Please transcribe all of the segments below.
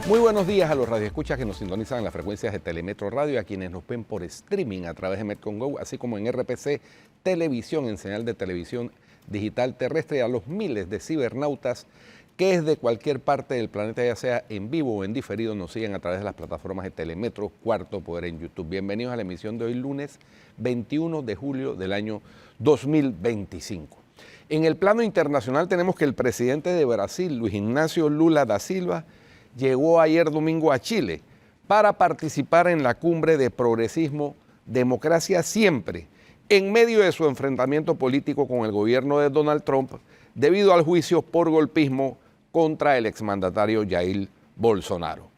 Muy buenos días a los radioescuchas que nos sintonizan en las frecuencias de Telemetro Radio y a quienes nos ven por streaming a través de Metcon Go, así como en RPC Televisión, en señal de televisión digital terrestre, y a los miles de cibernautas que desde cualquier parte del planeta, ya sea en vivo o en diferido, nos siguen a través de las plataformas de Telemetro, Cuarto Poder en YouTube. Bienvenidos a la emisión de hoy, lunes 21 de julio del año 2025. En el plano internacional tenemos que el presidente de Brasil, Luis Ignacio Lula da Silva, llegó ayer domingo a Chile para participar en la cumbre de progresismo Democracia Siempre, en medio de su enfrentamiento político con el gobierno de Donald Trump debido al juicio por golpismo contra el exmandatario Jair Bolsonaro.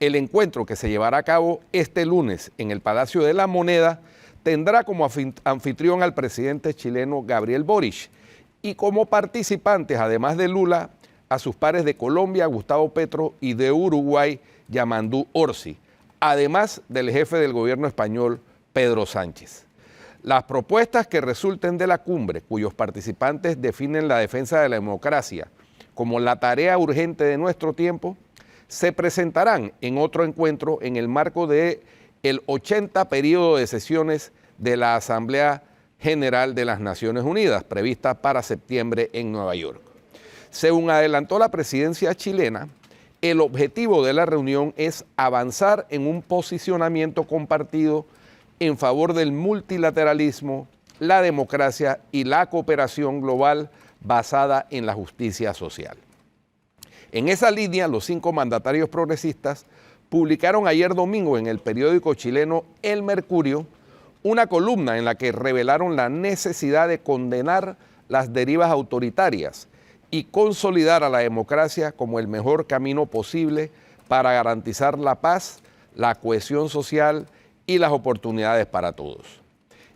El encuentro, que se llevará a cabo este lunes en el Palacio de la Moneda, tendrá como anfitrión al presidente chileno Gabriel Boric y como participantes, además de Lula, a sus pares de Colombia, Gustavo Petro, y de Uruguay, Yamandú Orsi, además del jefe del gobierno español, Pedro Sánchez. Las propuestas que resulten de la cumbre, cuyos participantes definen la defensa de la democracia como la tarea urgente de nuestro tiempo, se presentarán en otro encuentro en el marco del 80 periodo de sesiones de la Asamblea General de las Naciones Unidas, prevista para septiembre en Nueva York. Según adelantó la presidencia chilena, el objetivo de la reunión es avanzar en un posicionamiento compartido en favor del multilateralismo, la democracia y la cooperación global basada en la justicia social. En esa línea, los 5 mandatarios progresistas publicaron ayer domingo en el periódico chileno El Mercurio una columna en la que revelaron la necesidad de condenar las derivas autoritarias y consolidar a la democracia como el mejor camino posible para garantizar la paz, la cohesión social y las oportunidades para todos.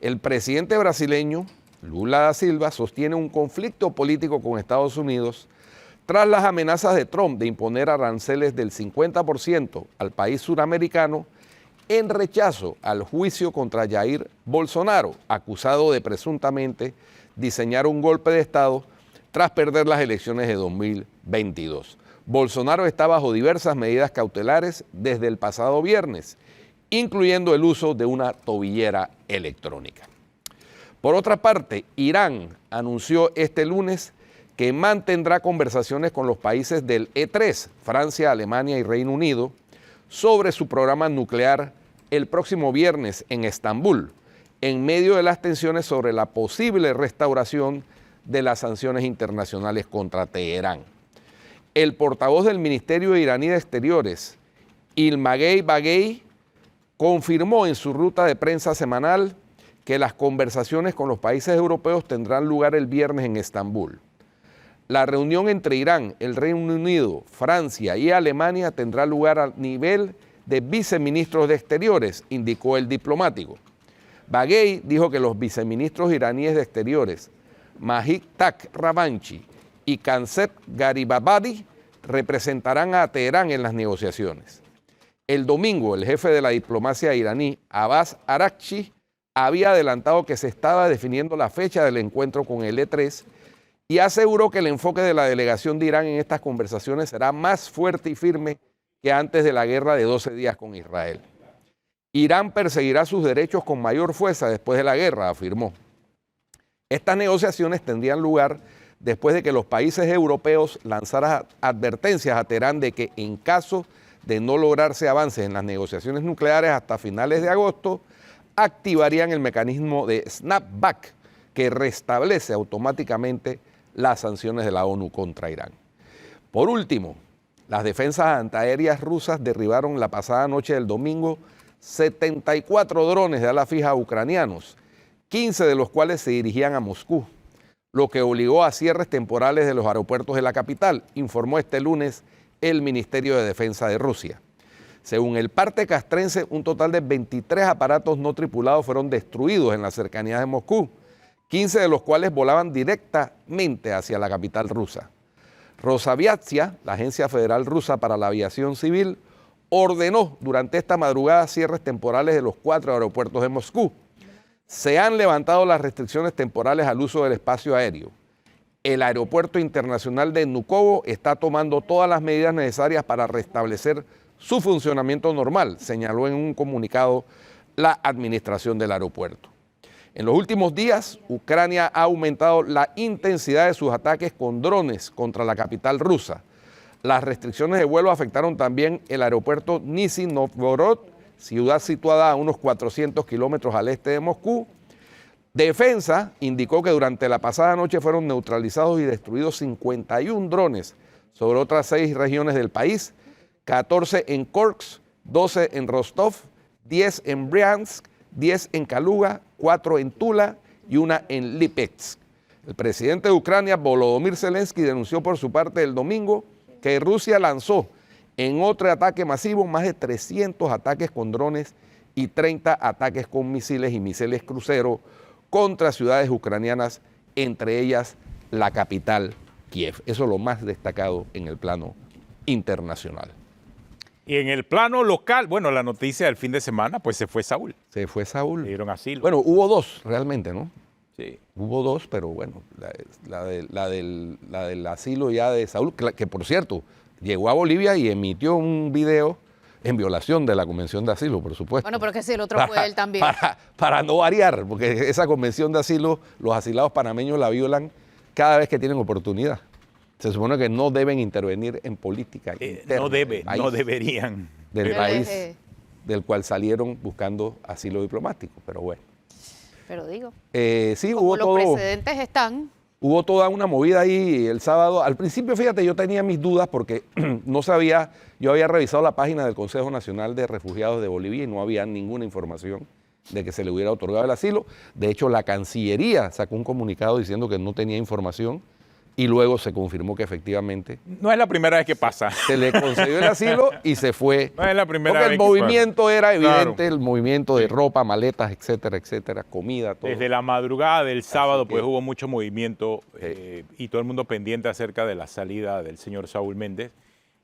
El presidente brasileño, Lula da Silva, sostiene un conflicto político con Estados Unidos tras las amenazas de Trump de imponer aranceles del 50% al país suramericano en rechazo al juicio contra Jair Bolsonaro, acusado de presuntamente diseñar un golpe de Estado tras perder las elecciones de 2022. Bolsonaro está bajo diversas medidas cautelares desde el pasado viernes, incluyendo el uso de una tobillera electrónica. Por otra parte, Irán anunció este lunes que mantendrá conversaciones con los países del E3, Francia, Alemania y Reino Unido, sobre su programa nuclear el próximo viernes en Estambul, en medio de las tensiones sobre la posible restauración de las sanciones internacionales contra Teherán. El portavoz del Ministerio iraní de Exteriores, Ilmagey Baghei, confirmó en su ruta de prensa semanal que las conversaciones con los países europeos tendrán lugar el viernes en Estambul. La reunión entre Irán, el Reino Unido, Francia y Alemania tendrá lugar a nivel de viceministros de Exteriores, indicó el diplomático. Baghei dijo que los viceministros iraníes de Exteriores, Majid Ravanchi y Kancet Garibabadi, representarán a Teherán en las negociaciones. El domingo, el jefe de la diplomacia iraní, Abbas Araghchi, había adelantado que se estaba definiendo la fecha del encuentro con el E3 y aseguró que el enfoque de la delegación de Irán en estas conversaciones será más fuerte y firme que antes de la guerra de 12 días con Israel. Irán perseguirá sus derechos con mayor fuerza después de la guerra, afirmó. Estas negociaciones tendrían lugar después de que los países europeos lanzaran advertencias a Teherán de que en caso de no lograrse avances en las negociaciones nucleares hasta finales de agosto, activarían el mecanismo de snapback que restablece automáticamente las sanciones de la ONU contra Irán. Por último, las defensas antiaéreas rusas derribaron la pasada noche del domingo 74 drones de ala fija ucranianos, 15 de los cuales se dirigían a Moscú, lo que obligó a cierres temporales de los aeropuertos de la capital, informó este lunes el Ministerio de Defensa de Rusia. Según el parte castrense, un total de 23 aparatos no tripulados fueron destruidos en las cercanías de Moscú, 15 de los cuales volaban directamente hacia la capital rusa. Rosaviatsia, la Agencia Federal Rusa para la Aviación Civil, ordenó durante esta madrugada cierres temporales de los 4 aeropuertos de Moscú. Se han levantado las restricciones temporales al uso del espacio aéreo. El Aeropuerto Internacional de Vnukovo está tomando todas las medidas necesarias para restablecer su funcionamiento normal, señaló en un comunicado la administración del aeropuerto. En los últimos días, Ucrania ha aumentado la intensidad de sus ataques con drones contra la capital rusa. Las restricciones de vuelo afectaron también el aeropuerto Nizhny Novgorod, ciudad situada a unos 400 kilómetros al este de Moscú. Defensa indicó que durante la pasada noche fueron neutralizados y destruidos 51 drones sobre otras 6 regiones del país, 14 en Kursk, 12 en Rostov, 10 en Briansk, 10 en Kaluga, 4 en Tula y 1 en Lipetsk. El presidente de Ucrania, Volodymyr Zelensky, denunció por su parte el domingo que Rusia lanzó en otro ataque masivo más de 300 ataques con drones y 30 ataques con misiles y misiles crucero contra ciudades ucranianas, entre ellas la capital, Kiev. Eso es lo más destacado en el plano internacional. Y en el plano local, bueno, la noticia del fin de semana, pues se fue Saúl. Se fue Saúl. Le dieron asilo. Bueno, hubo 2 realmente, ¿no? Sí. Hubo 2, pero bueno, la del asilo ya de Saúl, que por cierto, llegó a Bolivia y emitió un video en violación de la Convención de Asilo, por supuesto. Bueno, pero que si el otro fue él también. Para no variar, porque esa Convención de Asilo, los asilados panameños la violan cada vez que tienen oportunidad. Se supone que no deben intervenir en política interna No deberían. Del país del cual salieron buscando asilo diplomático, pero bueno. Pero digo, sí, como los precedentes están. Hubo toda una movida ahí el sábado. Al principio, fíjate, yo tenía mis dudas porque no sabía, yo había revisado la página del Consejo Nacional de Refugiados de Bolivia y no había ninguna información de que se le hubiera otorgado el asilo. De hecho, la Cancillería sacó un comunicado diciendo que no tenía información y luego se confirmó que efectivamente No es la primera vez que pasa. se le concedió el asilo y se fue. No es la primera porque vez el que movimiento pasa. era evidente, Claro. el movimiento de ropa, maletas, etcétera, etcétera, comida, todo. Desde la madrugada del sábado, que- pues hubo mucho movimiento y todo el mundo pendiente acerca de la salida del señor Saúl Méndez.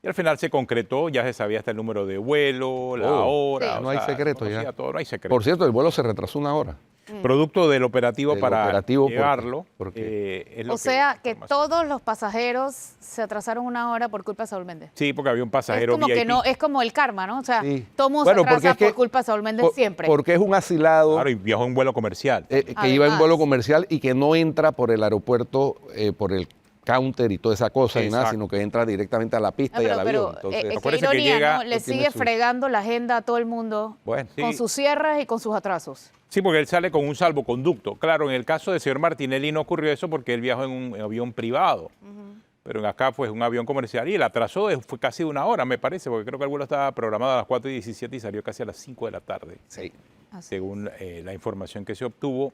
Y al final se concretó, ya se sabía hasta el número de vuelo, la hora. Sí. No hay secreto conocía ya. todo, no hay secreto. Por cierto, el vuelo se retrasó 1 hora. Producto del operativo Del para operativo, ¿por qué? llevarlo. ¿Por qué? Es lo O sea que información. todos los pasajeros se atrasaron 1 hora por culpa de Saúl Méndez. Sí, porque había un Es pasajero como VIP. que no, es como el karma, ¿no? O sea, Sí. todo mundo Bueno, se porque atrasa es que- por culpa de Saúl Méndez siempre. Porque es un asilado Claro, y viajó en vuelo comercial. que iba en Además. vuelo comercial y que no entra por el aeropuerto, por el counter y toda esa cosa, ni nada, Exacto. sino que entra directamente a la pista No, y al avión. Entonces, qué Acuérdese que ironía, llega- ¿no? Le no tiene sigue su- fregando la agenda a todo el mundo bueno, Sí. con sus cierres y con sus atrasos. Sí, porque él sale con un salvoconducto. Claro, en el caso del señor Martinelli no ocurrió eso porque él viajó en un avión privado. Pero acá fue un avión comercial y el atraso fue casi de 1 hora, me parece, porque creo que el vuelo estaba programado a las 4:17 y salió casi a las 5 de la tarde, sí. Así. según la información que se obtuvo.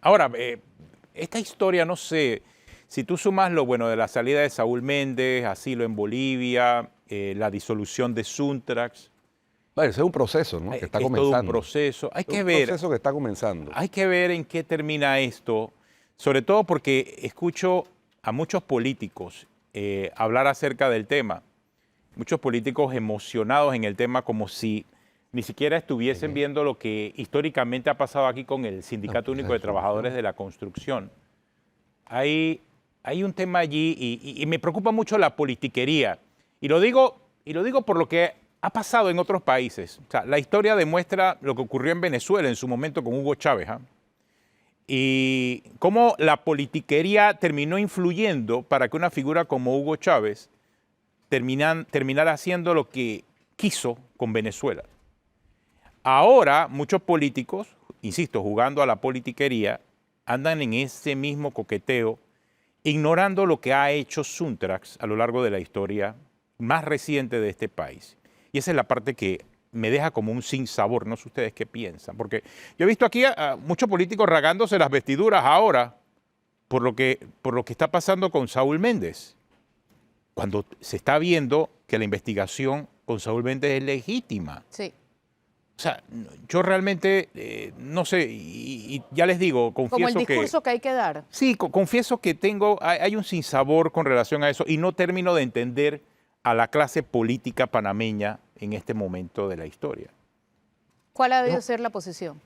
Ahora, esta historia, no sé, si tú sumas lo bueno de la salida de Saúl Méndez, asilo en Bolivia, la disolución de Suntrax, Bueno, ese es un proceso, ¿no? Que está es comenzando. todo un proceso. Hay Es que un ver. proceso que está comenzando. Hay que ver en qué termina esto, sobre todo porque escucho a muchos políticos hablar acerca del tema, muchos políticos emocionados en el tema como si ni siquiera estuviesen viendo lo que históricamente ha pasado aquí con el Sindicato Único de Trabajadores de la Construcción. Hay un tema allí y me preocupa mucho la politiquería. Y lo digo por lo que ha pasado en otros países. O sea, la historia demuestra lo que ocurrió en Venezuela en su momento con Hugo Chávez. Y cómo la politiquería terminó influyendo para que una figura como Hugo Chávez terminara haciendo lo que quiso con Venezuela. Ahora muchos políticos, insisto, jugando a la politiquería, andan en ese mismo coqueteo, ignorando lo que ha hecho Suntrax a lo largo de la historia más reciente de este país. Y esa es la parte que me deja como un sinsabor, no sé ustedes qué piensan, porque yo he visto aquí a muchos políticos rasgándose las vestiduras ahora por lo que está pasando con Saúl Méndez, cuando se está viendo que la investigación con Saúl Méndez es legítima. Sí. O sea, yo realmente, no sé, y ya les digo, confieso Como el discurso que hay que dar. Sí, confieso que hay un sinsabor con relación a eso y no termino de entender a la clase política panameña en este momento de la historia. ¿Cuál ha debido ser la posición?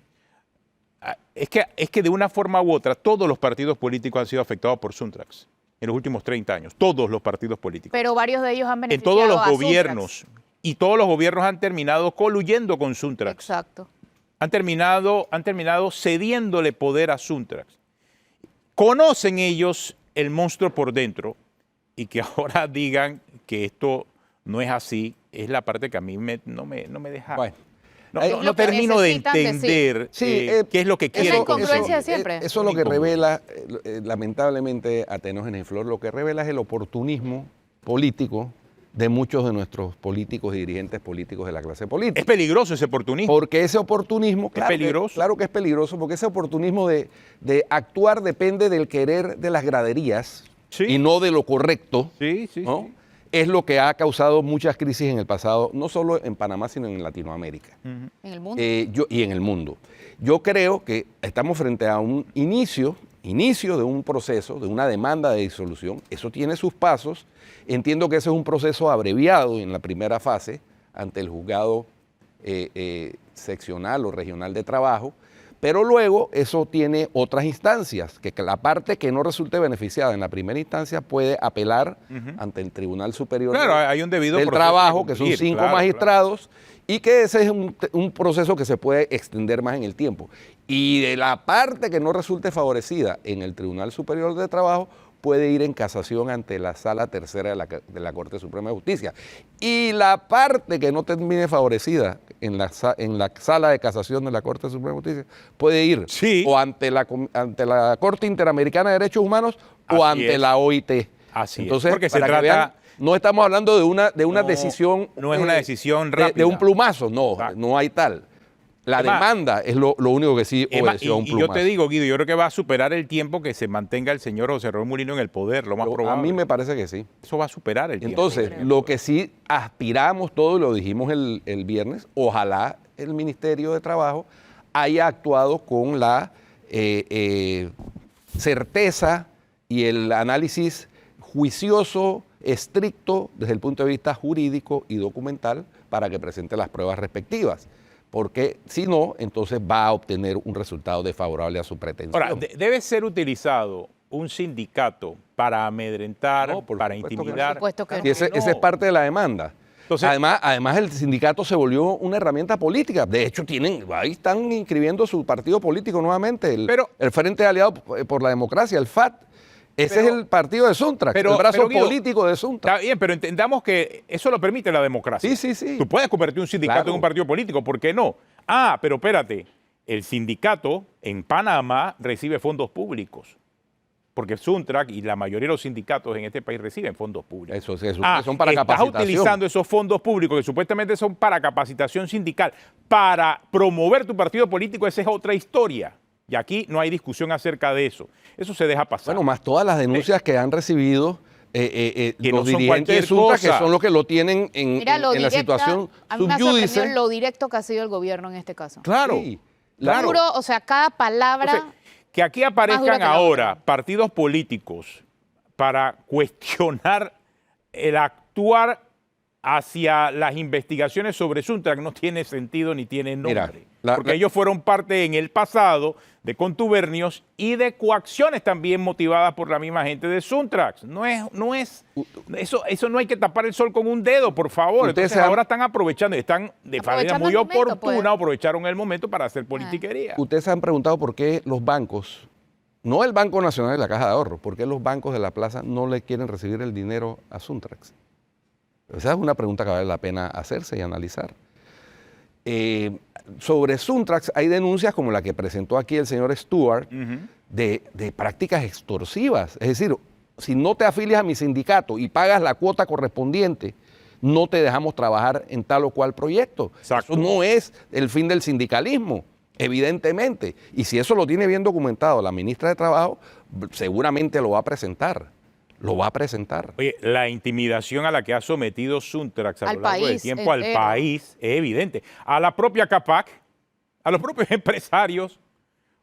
es que de una forma u otra todos los partidos políticos han sido afectados por Suntrax en los últimos 30 años. Todos los partidos políticos. Pero varios de ellos han En beneficiado todos los a gobiernos. Suntrax. Y todos los gobiernos han terminado coluyendo con Suntrax. Exacto. Han terminado cediéndole poder a Suntrax. Conocen ellos el monstruo por dentro y que ahora digan que esto no es así, es la parte que a mí no me deja. Bueno. No termino de entender qué es lo que quieren. Esa incongruencia conseguir. siempre. Eso es lo que revela, lamentablemente, Atenógenes y Flor, lo que revela es el oportunismo político de muchos de nuestros políticos y dirigentes políticos de la clase política. Es peligroso ese oportunismo. Porque ese oportunismo, Es peligroso. Claro que es peligroso, porque ese oportunismo de actuar depende del querer de las graderías Sí. y no de lo correcto, Sí. ¿no? Es lo que ha causado muchas crisis en el pasado, no solo en Panamá, sino en Latinoamérica. En el mundo. Y en el mundo. Yo creo que estamos frente a un inicio de un proceso, de una demanda de disolución. Eso tiene sus pasos. Entiendo que ese es un proceso abreviado en la primera fase ante el juzgado seccional o regional de trabajo, pero luego eso tiene otras instancias, que la parte que no resulte beneficiada en la primera instancia puede apelar ante el Tribunal Superior Claro, hay un debido del proceso Trabajo, que que son cumplir, 5 claro, magistrados, y que ese es un proceso que se puede extender más en el tiempo. Y de la parte que no resulte favorecida en el Tribunal Superior de Trabajo, puede ir en casación ante la Sala Tercera de la Corte Suprema de Justicia. Y la parte que no termine favorecida en la Sala de Casación de la Corte Suprema de Justicia puede ir Sí. o ante la Corte Interamericana de Derechos Humanos o Así ante es. la OIT. Así es. Entonces, Porque se para que trata- vean, no estamos hablando de una No, decisión. no es una decisión de rápida. un plumazo, no, Exacto. no hay tal. La Emma, demanda es lo único que sí Emma, obedeció a un y plumazo. yo te digo, Guido, yo creo que va a superar el tiempo que se mantenga el señor José Raúl Mulino en el poder, lo más A probable. mí me parece que sí. Eso va a superar el tiempo. Entonces, lo que sí aspiramos todos, lo dijimos el viernes, ojalá el Ministerio de Trabajo haya actuado con la certeza y el análisis juicioso, estricto desde el punto de vista jurídico y documental para que presente las pruebas respectivas. Porque si no, entonces va a obtener un resultado desfavorable a su pretensión. Ahora, debe ser utilizado un sindicato para amedrentar, No, por para supuesto que no. intimidar. Por supuesto que Y esa es parte de la demanda. Entonces- además, el sindicato se volvió una herramienta política. De hecho, ahí están inscribiendo su partido político nuevamente, el Frente Aliado por la Democracia, el FAT. Ese es el partido de Suntrax, el brazo Guido, político de Suntrax. Está bien, pero entendamos que eso lo permite la democracia. Sí. Tú puedes convertir un sindicato Claro. en un partido político, ¿por qué no? Pero espérate, el sindicato en Panamá recibe fondos públicos, porque Suntrax y la mayoría de los sindicatos en este país reciben fondos públicos. Eso son para estás capacitación. utilizando esos fondos públicos que supuestamente son para capacitación sindical, para promover tu partido político, esa es otra historia. Y aquí no hay discusión acerca de eso. Eso se deja pasar. Bueno, más todas las denuncias que han recibido Que no los son dirigentes cualquier de Suntrax, que cosa. son los que lo tienen Mira, en la situación a mí me ha sorprendido subyúdice. lo directo que ha sido el gobierno en este caso. Claro. Sí. Claro. Juro, o sea, cada palabra. Entonces, que aquí dura aparezcan que la ahora otra. partidos políticos para cuestionar el actuar hacia las investigaciones sobre Suntrax no tiene sentido ni tiene nombre. Mira, porque ellos fueron parte en el pasado de contubernios y de coacciones también motivadas por la misma gente de Suntrax. Eso no hay que tapar el sol con un dedo, por favor. Ustedes Entonces ahora están aprovechando, están de manera Aprovechando muy el momento, oportuna, pues. aprovecharon el momento para hacer politiquería. Ustedes se han preguntado por qué los bancos, no el Banco Nacional y la Caja de Ahorro, por qué los bancos de la plaza no le quieren recibir el dinero a Suntrax. Esa es una pregunta que vale la pena hacerse y analizar. Sobre Suntrax hay denuncias como la que presentó aquí el señor Stewart de prácticas extorsivas. Es decir, si no te afilias a mi sindicato y pagas la cuota correspondiente, no te dejamos trabajar en tal o cual proyecto. Exacto. Eso no es el fin del sindicalismo, evidentemente. Y si eso lo tiene bien documentado la ministra de Trabajo, seguramente lo va a presentar. Lo va a presentar. Oye, la intimidación a la que ha sometido Suntrax a Al lo largo del país tiempo al entero. país es evidente. A la propia CAPAC, a los propios empresarios.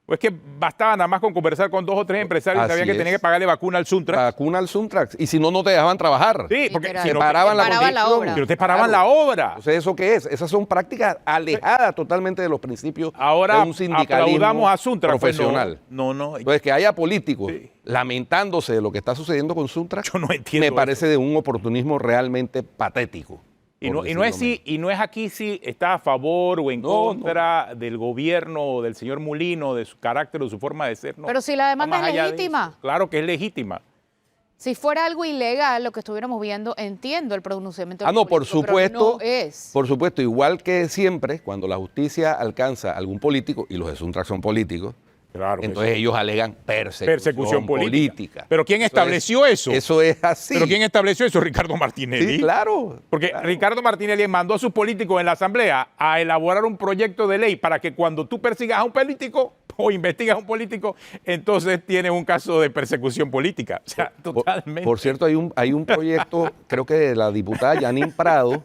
Pues que bastaba nada más con conversar con 2 o 3 empresarios y Así sabían que es. tenían que pagarle vacuna al Suntrax. Vacuna al Suntrax. Y si no, no te dejaban trabajar. Sí, porque Literal. si Te no, paraban la paraban la conexión. obra. pero te paraban Claro. la obra. Entonces, ¿eso qué es? Esas son prácticas alejadas totalmente de los principios Ahora de un sindicalismo aplaudamos a Suntrax. Pues profesional. no, Entonces, que haya políticos Sí. lamentándose de lo que está sucediendo con Suntrax, yo no entiendo me parece de un oportunismo realmente patético. Y por no, decirlo y no es aquí si está a favor o en No, contra del gobierno o del señor Mulino, de su carácter o su forma de ser. No. Pero si la demanda Va más es allá de legítima. eso. Claro que es legítima. Si fuera algo ilegal lo que estuviéramos viendo, entiendo el pronunciamiento. Ah, no, por político, pero supuesto. no es. Por supuesto, igual que siempre, cuando la justicia alcanza a algún político, y los de Suntrax son políticos, Claro que entonces sí. ellos alegan persecución política. ¿Pero quién estableció eso? Eso es así. ¿Pero quién estableció eso? Ricardo Martinelli. Sí, claro. Porque claro. Ricardo Martinelli mandó a sus políticos en la Asamblea a elaborar un proyecto de ley para que cuando tú persigas a un político o investigas a un político, entonces tienes un caso de persecución política. O sea, totalmente. Por cierto, hay un proyecto, creo que de la diputada Yanin Prado,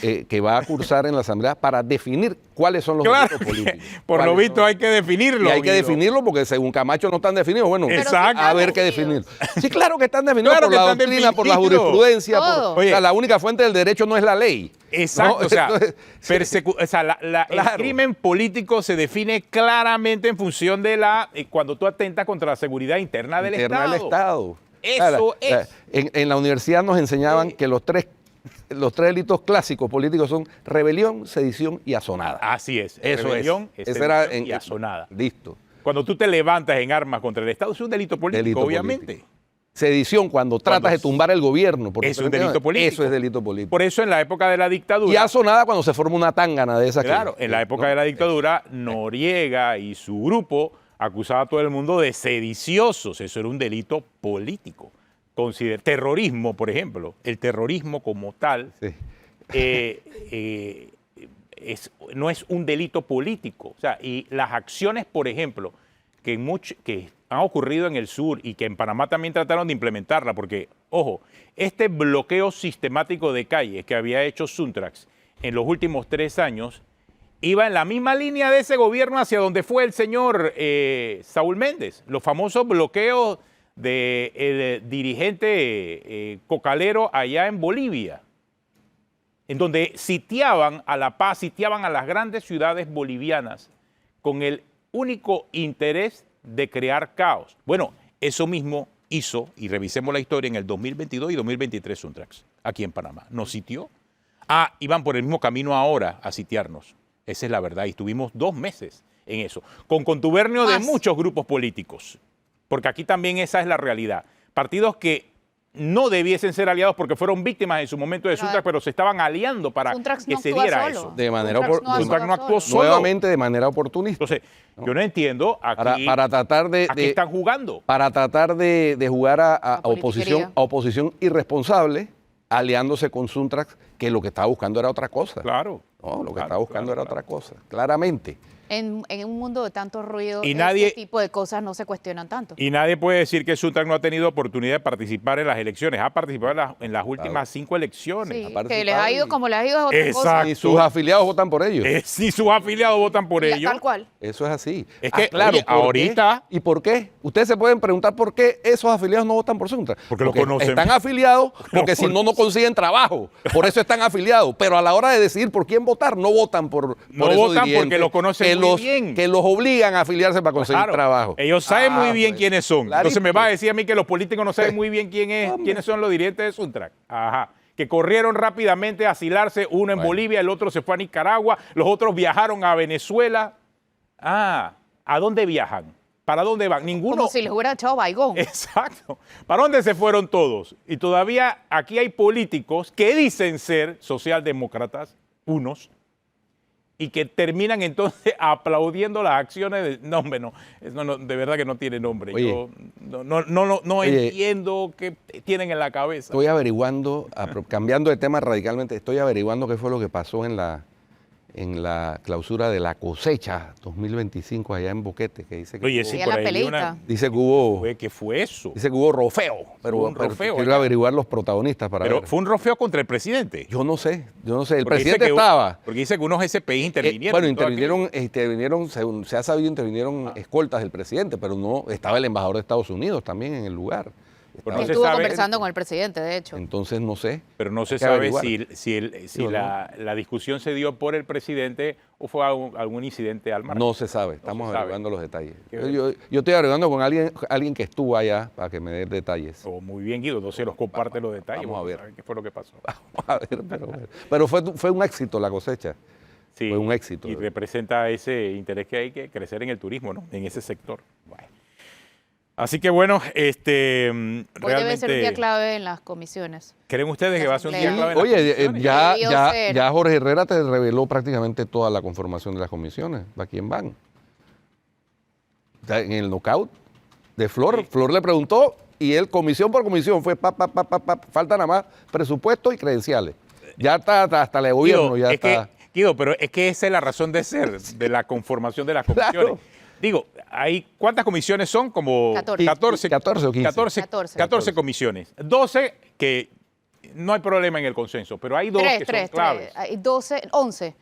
que va a cursar en la Asamblea para definir cuáles son los Claro delitos que, políticos. por lo ¿Cuáles visto son? hay que definirlo. Y hay que Guido. definirlo porque según Camacho no están definidos. Bueno, Exacto. a ver qué definir. Sí, claro que están definidos Claro por que la están doctrina, por la definidos. jurisprudencia. Todo. O sea, la única fuente del derecho no es la ley. Exacto, ¿no? o sea, Entonces, o sea, el Claro. crimen político se define claramente en función de cuando tú atentas contra la seguridad interna del interna del Estado. Estado. Eso es. En la universidad nos enseñaban Sí. que los tres delitos clásicos políticos son rebelión, sedición y asonada. Así es. Eso rebelión, es. Ese era sedición y asonada. Listo. Cuando tú te levantas en armas contra el Estado, es un delito político, Delito obviamente. político. Sedición, cuando tratas de tumbar el gobierno. porque Es un delito político. Eso es delito político. Por eso en la época de la dictadura. Y asonada cuando se forma una tángana de esas. Claro, en la época de la dictadura, Noriega y su grupo acusaba a todo el mundo de sediciosos. Eso era un delito político. Terrorismo, por ejemplo, el terrorismo como tal Sí. no es un delito político. O sea, y las acciones, por ejemplo, que han ocurrido en el sur y que en Panamá también trataron de implementarla, porque, ojo, este bloqueo sistemático de calles que había hecho Suntrax en los últimos 3 años iba en la misma línea de ese gobierno hacia donde fue el señor Saúl Méndez, los famosos bloqueos del dirigente cocalero allá en Bolivia, en donde sitiaban a La Paz, sitiaban a las grandes ciudades bolivianas con el único interés de crear caos. Bueno, eso mismo hizo, y revisemos la historia, en el 2022 y 2023 Suntrax, aquí en Panamá. Nos sitió. Iban por el mismo camino ahora a sitiarnos. Esa es la verdad. Y estuvimos 2 meses en eso, con contubernio de Más. muchos grupos políticos. Porque aquí también esa es la realidad. Partidos que no debiesen ser aliados porque fueron víctimas en su momento de Claro. Suntrax, pero se estaban aliando para Suntrax que no se actúa diera solo. eso. De manera Suntrax no actuó solo. Nuevamente de manera oportunista. Entonces, yo no entiendo, aquí, Para tratar aquí están jugando. para tratar de jugar a politiquería. oposición irresponsable, aliándose con Suntrax, que lo que estaba buscando era otra cosa. Claro. No, lo que Claro, estaba buscando claro, era otra cosa, claramente. En un mundo de tanto ruido, Y nadie- ese tipo de cosas no se cuestionan tanto. Y nadie puede decir que Suntrax no ha tenido oportunidad de participar en las elecciones. Ha participado en las últimas 5 elecciones. Sí, ha que participado les ha ido y- como les ha ido es otra cosa. Exacto. Y sus afiliados votan por ellos. Si sus afiliados votan por Y ellos. tal cual. Eso es así. Es que, claro, oye, ¿por qué? ahorita- ¿Y por qué? Ustedes se pueden preguntar por qué esos afiliados no votan por Suntrax. Porque lo conocen. Están afiliados porque si no, no consiguen trabajo. Por eso están afiliados. Pero a la hora de decidir por quién votar, no votan por No esos votan dirigentes porque lo conocen que muy bien. Que los obligan a afiliarse para conseguir Claro, trabajo. ellos saben muy bien pues, quiénes son. Entonces me clarito. va a decir a mí que los políticos no saben muy bien quiénes son los dirigentes de Suntrax. Ajá. Que corrieron rápidamente a asilarse, uno en Bueno. Bolivia, el otro se fue a Nicaragua, los otros viajaron a Venezuela. ¿A dónde viajan? ¿Para dónde van? Ninguno. Como si les hubiera echado baigón. Exacto. ¿Para dónde se fueron todos? Y todavía aquí hay políticos que dicen ser socialdemócratas, unos, y que terminan entonces aplaudiendo las acciones de... No, hombre, no. Eso no, de verdad que no tiene nombre. Oye. Yo no Oye. entiendo qué tienen en la cabeza. Estoy averiguando, cambiando de tema radicalmente, estoy averiguando qué fue lo que pasó en en la clausura de la cosecha 2025 allá en Boquete, que dice que Oye, hubo, sí, Y a por la ahí vi peleita. dice que hubo, ¿Qué fue eso? dice que hubo rofeo, pero, Hubo un pero rofeo quiero allá. averiguar los protagonistas para Pero ver. fue un rofeo contra el presidente. Yo no sé, el Porque dice presidente que- estaba. Porque dice que unos SPI intervinieron. Bueno, y todo aquello. intervinieron, según se ha sabido, intervinieron escoltas del presidente, pero no, estaba el embajador de Estados Unidos también en el lugar. Pero Que no se estuvo sabe- conversando con el presidente, de hecho. Entonces no sé. Pero no se Hay que sabe averiguar. si la discusión se dio por el presidente o fue algún incidente al margen. No se sabe, estamos se sabe. averiguando los detalles. Qué Yo estoy averiguando con alguien que estuvo allá para que me dé detalles. Oh, muy bien, Guido. Entonces nos comparte los detalles. Vamos a ver. qué fue lo que pasó. Vamos a ver, pero fue un éxito la cosecha. Sí, Fue un éxito. Y representa ese interés que hay que crecer en el turismo, ¿no? En ese sector. Bueno. Así que bueno, Hoy debe ser un día realmente, clave en las comisiones. ¿creen ustedes que va a ser un día Asamblea. clave? en las Oye, comisiones? Debió ser. ya Jorge Herrera te reveló prácticamente toda la conformación de las comisiones. ¿A quién van? En el knockout de Flor. Sí. Flor le preguntó y él, comisión por comisión, fue falta nada más presupuesto y credenciales. Ya está hasta el gobierno, Guido, ya es que, está. Guido, pero es que esa es la razón de ser de la conformación de las comisiones. Claro. Digo, ¿cuántas comisiones son? Como 14. 14 o 15. 14 comisiones. 12 que no hay problema en el consenso, pero hay dos que son claves. Hay 12, 11.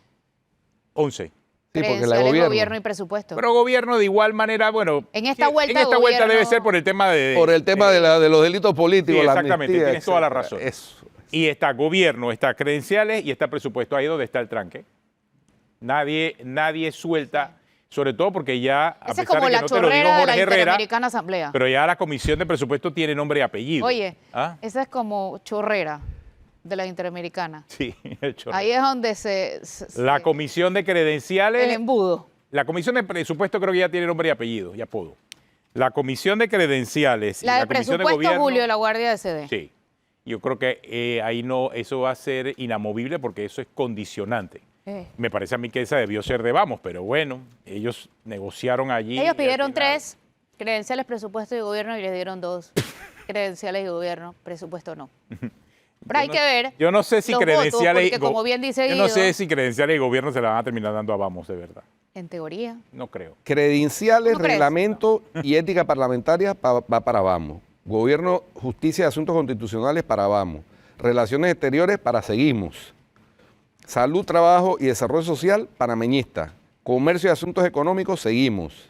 11. Sí, porque la de Credenciales, gobierno. y presupuesto. Pero gobierno de igual manera, bueno. En esta vuelta, en esta vuelta gobierno- debe ser por el tema de. Por el tema de los delitos políticos, Sí, la exactamente, amnistía, tienes toda la etcétera. razón. Eso. Y está gobierno, está credenciales y está presupuesto. Ahí donde está el tranque. Nadie suelta, sobre todo porque ya, a Esa es pesar como de que la no te lo dijo chorrera de la Jorge Herrera, Interamericana Asamblea. pero ya la comisión de presupuesto tiene nombre y apellido. Oye, ¿Ah? esa es como chorrera de la Interamericana. Sí, el chorro. Ahí es donde La se- comisión de el credenciales, embudo. la comisión de presupuesto creo que ya tiene nombre y apellido, y apodo. La comisión de credenciales y La de comisión de presupuesto, gobierno. Julio de la Guardia de CD. Sí. Yo creo que ahí no, eso va a ser inamovible porque eso es condicionante. Me parece a mí que esa debió ser de vamos, pero bueno, ellos negociaron allí. y Ellos al pidieron final- 3 credenciales, presupuesto y gobierno y les dieron 2 credenciales y gobierno, presupuesto no. Pero hay que ver. Yo no sé si los credenciales. votos, porque como bien dice yo no Guido, sé si credenciales y gobierno se la van a terminar dando a vamos, de verdad. en teoría. No creo. Credenciales, ¿Tú crees? reglamento y ética parlamentaria va para Vamos. Gobierno, Justicia y Asuntos Constitucionales para Vamos. Relaciones Exteriores para Seguimos. Salud, Trabajo y Desarrollo Social panameñista. Comercio y Asuntos Económicos Seguimos.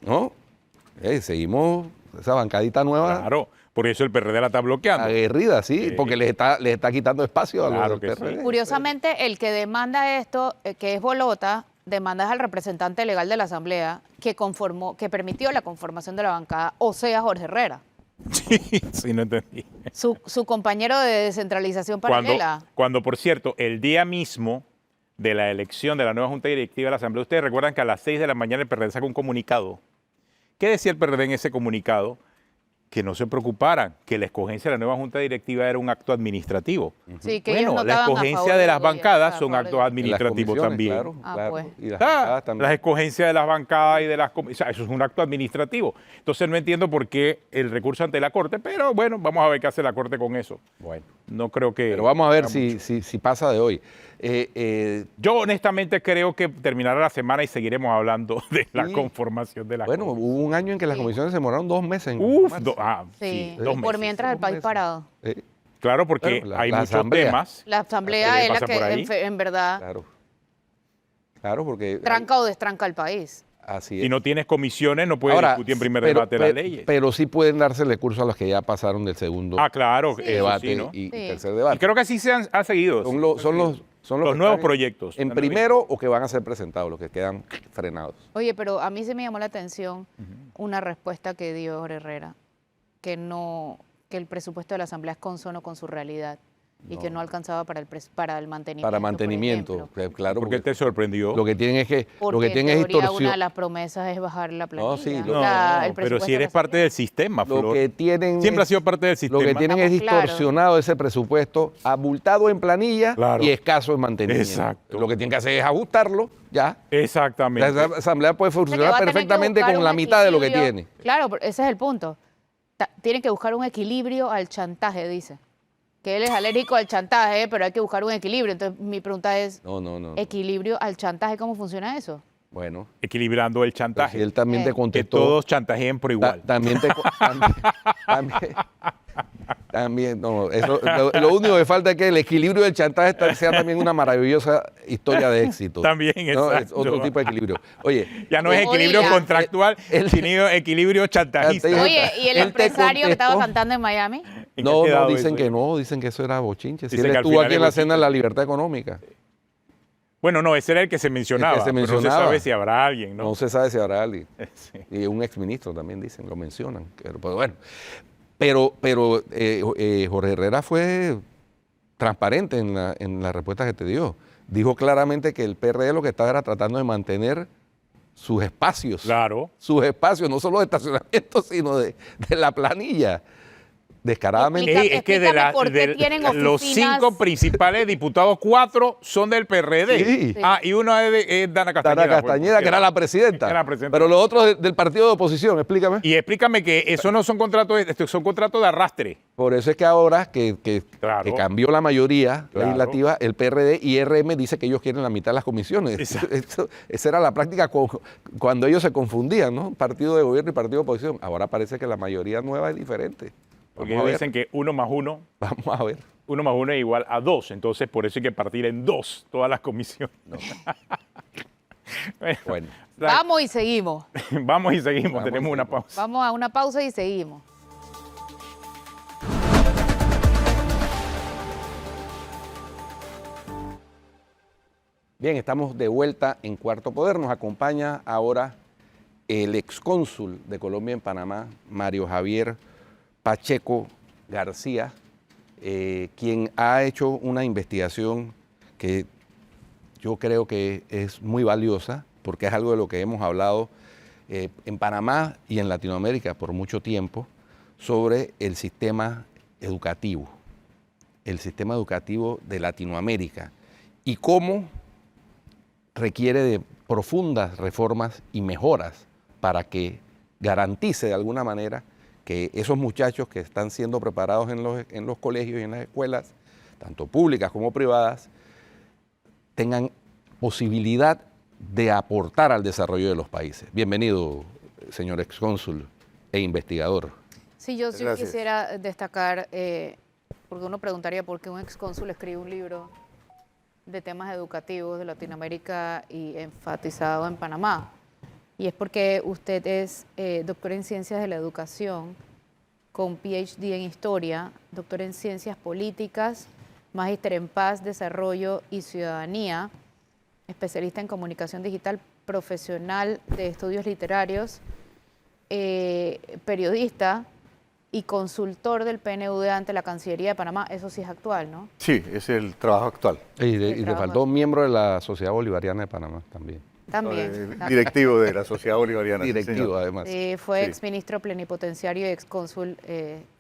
¿No? Seguimos esa bancadita nueva Claro, por eso el PRD la está bloqueando. aguerrida, sí, porque les está quitando espacio a Claro los del que sí. PRD. Curiosamente, el que demanda esto, que es Bolota, demanda es al representante legal de la Asamblea que permitió la conformación de la bancada, o sea, Jorge Herrera, Sí, no entendí. su compañero de descentralización paralela. Cuando, por cierto, el día mismo de la elección de la nueva Junta Directiva de la Asamblea, ustedes recuerdan que a las 6 de la mañana el PRD sacó un comunicado. ¿Qué decía el PRD en ese comunicado? Que no se preocuparan, que la escogencia de la nueva Junta Directiva era un acto administrativo. Sí, que ellos Bueno, no la estaban a escogencia favor de del las gobierno, bancadas a son favor del actos gobierno. En las administrativos comisiones, también. Claro, Ah, claro. pues. Y las Ah, bancadas también. las escogencias de las bancadas y de las comisiones, o sea, eso es un acto administrativo. Entonces no entiendo por qué el recurso ante la Corte, pero bueno, vamos a ver qué hace la Corte con eso. Bueno. No creo que... Pero vamos a ver sea mucho. si pasa de hoy. Yo honestamente creo que terminará la semana y seguiremos hablando de la Sí. conformación de la Bueno, Corte. hubo un año en que las Sí. comisiones se demoraron 2 meses. en Uf, formarse. Sí, 2 por meses. mientras el 2 país meses. parado. Claro, porque Bueno, hay la muchos asamblea. temas. La Asamblea ¿Qué es la pasa por ahí? que en verdad Claro. Claro, porque tranca o destranca al país. así es. Si no tienes comisiones, no puedes Ahora, discutir en primer pero- debate las pe- leyes. Pero sí pueden darse el curso a los que ya pasaron del segundo Ah, claro, eso debate sí, ¿no? y Sí. tercer Y debate. creo que así se han seguido. Son los que nuevos están proyectos. En primero o que van a ser presentados, los que quedan frenados. Oye, pero a mí se me llamó la atención una respuesta que dio Jorge Herrera, que el presupuesto de la Asamblea es consono con su realidad y que no alcanzaba para el mantenimiento. Para por mantenimiento, ejemplo. claro. ¿Por qué te sorprendió? Lo que tienen es que Porque lo que en tienen es teoría una distorsión. de las promesas es bajar la planilla. No, sí, No, el pero presupuesto si de eres la parte del sistema, Lo Flor. que tienen Siempre ha es- sido parte del sistema. Lo que tienen es Estamos claros. distorsionado ese presupuesto, abultado en planilla Claro. y escaso en mantenimiento. Exacto. Lo que tienen que hacer es ajustarlo, ya. Exactamente. La Asamblea puede O sea, que funcionar va a tener que perfectamente buscar con un la mitad de lo que equilibrio. tiene. Claro, pero ese es el punto. Tienen que buscar un equilibrio al chantaje, dice. que él es alérgico al chantaje, pero hay que buscar un equilibrio. Entonces, mi pregunta es, No. ¿equilibrio al chantaje? ¿Cómo funciona eso? Bueno, Equilibrando el pero si chantaje. él también te Que Que contestó. todos chantajeen por igual. También también, no, eso, lo único que falta es que el equilibrio del chantaje sea también una maravillosa historia de éxito. También, ¿no? Es exacto. otro tipo de equilibrio. Oye, Ya no es equilibrio Oiga. contractual, sino equilibrio chantajista. Chantajista. Oye, ¿y el Él te empresario que estaba contestó. cantando en Miami? ¿En qué no, ha quedado dicen eso? que no, dicen que eso era bochinche. Si Dicen él que al estuvo final aquí es en la cena de bochinche. la libertad económica. Bueno, no, ese era el que se mencionaba. Pero no se mencionaba. sabe si habrá alguien, ¿no? No se sabe si habrá alguien. Sí. Y un exministro también dicen, lo mencionan. Pero bueno. Pero Jorge Herrera fue transparente en la respuesta que te dio. Dijo claramente que el PRD lo que estaba era tratando de mantener sus espacios. Claro. Sus espacios, no solo de estacionamiento, sino de la planilla. Descaradamente. Explica- Es que de, explícame por qué tienen los oficinas- 5 principales diputados, 4 son del PRD. Sí. Ah, y uno es Dana Castañeda. Dana Castañeda, pues, que era la presidenta. Era la presidenta. Pero los otros del partido de oposición, explícame. Y explícame que eso no son contratos, son contratos de arrastre. Por eso es que ahora que Claro. cambió la mayoría Claro. legislativa, el PRD y RM dice que ellos quieren la mitad de las comisiones. Exacto. Esa era la práctica cuando ellos se confundían, ¿no? Partido de gobierno y partido de oposición. Ahora parece que la mayoría nueva es diferente. Porque Vamos a ellos ver. dicen que 1 más 1, Vamos a ver. 1 más 1 es igual a 2. Entonces, por eso hay que partir en 2 todas las comisiones. Bueno. Vamos y seguimos. Vamos y seguimos. Vamos y Tenemos una seguimos. pausa. Vamos a una pausa y seguimos. Bien, estamos de vuelta en Cuarto Poder. Nos acompaña ahora el excónsul de Colombia en Panamá, Mario Javier Pacheco García, quien ha hecho una investigación que yo creo que es muy valiosa, porque es algo de lo que hemos hablado en Panamá y en Latinoamérica por mucho tiempo, sobre el sistema educativo de Latinoamérica y cómo requiere de profundas reformas y mejoras para que garantice de alguna manera que esos muchachos que están siendo preparados en los colegios y en las escuelas, tanto públicas como privadas, tengan posibilidad de aportar al desarrollo de los países. Bienvenido, señor excónsul e investigador. Sí, yo sí Gracias. quisiera destacar, porque uno preguntaría por qué un excónsul escribe un libro de temas educativos de Latinoamérica y enfatizado en Panamá. Y es porque usted es doctor en Ciencias de la Educación, con PhD en Historia, doctor en Ciencias Políticas, magíster en Paz, Desarrollo y Ciudadanía, especialista en Comunicación Digital, profesional de estudios literarios, periodista y consultor del PNUD ante la Cancillería de Panamá. Eso sí es actual, ¿no? Sí, es el trabajo actual. Y le trabajo. faltó un miembro de la Sociedad Bolivariana de Panamá también. También. Directivo de la Sociedad Bolivariana. sí, Directivo, señor. además. Fue Sí. exministro plenipotenciario y excónsul,